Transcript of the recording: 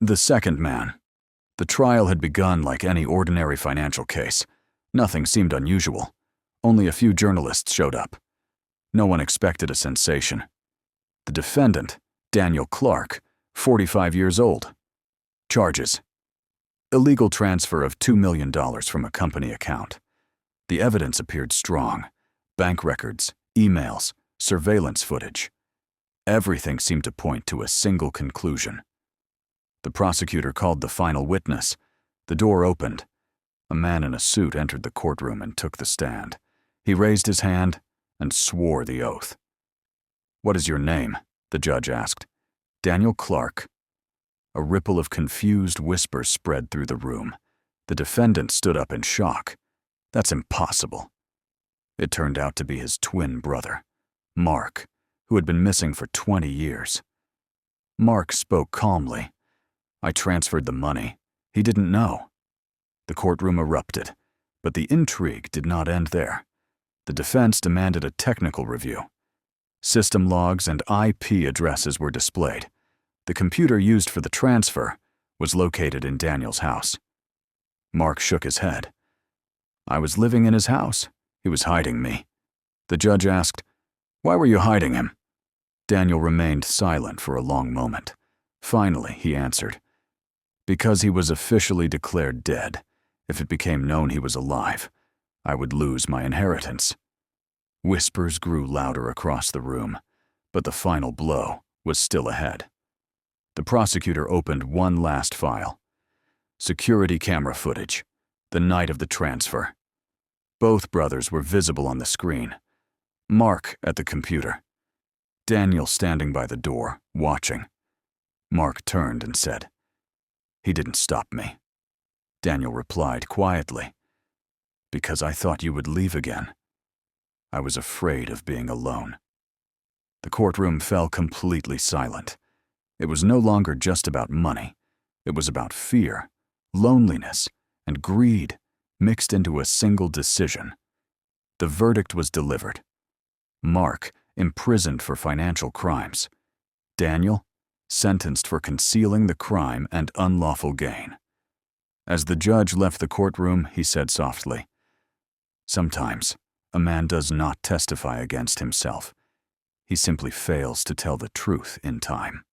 The second man. The trial had begun like any ordinary financial case. Nothing seemed unusual. Only a few journalists showed up. No one expected a sensation. The defendant, Daniel Clark, 45 years old. Charges: illegal transfer of $2 million from a company account. The evidence appeared strong. Bank records, emails, surveillance footage. Everything seemed to point to a single conclusion. The prosecutor called the final witness. The door opened. A man in a suit entered the courtroom and took the stand. He raised his hand and swore the oath. "What is your name?" the judge asked. "Daniel Clark." A ripple of confused whispers spread through the room. The defendant stood up in shock. That's impossible. It turned out to be his twin brother, Mark, who had been missing for 20 years. Mark spoke calmly. "I transferred the money. He didn't know." The courtroom erupted, but the intrigue did not end there. The defense demanded a technical review. System logs and IP addresses were displayed. The computer used for the transfer was located in Daniel's house. Mark shook his head. "I was living in his house. He was hiding me." The judge asked, "Why were you hiding him?" Daniel remained silent for a long moment. Finally, he answered, "Because he was officially declared dead. If it became known he was alive, I would lose my inheritance." Whispers grew louder across the room, but the final blow was still ahead. The prosecutor opened one last file. Security camera footage, the night of the transfer. Both brothers were visible on the screen. Mark at the computer. Daniel standing by the door, watching. Mark turned and said, "He didn't stop me." Daniel replied quietly, "Because I thought you would leave again. I was afraid of being alone." The courtroom fell completely silent. It was no longer just about money. It was about fear, loneliness, and greed mixed into a single decision. The verdict was delivered. Mark, imprisoned for financial crimes. Daniel, sentenced for concealing the crime and unlawful gain. As the judge left the courtroom, he said softly, "Sometimes a man does not testify against himself. He simply fails to tell the truth in time."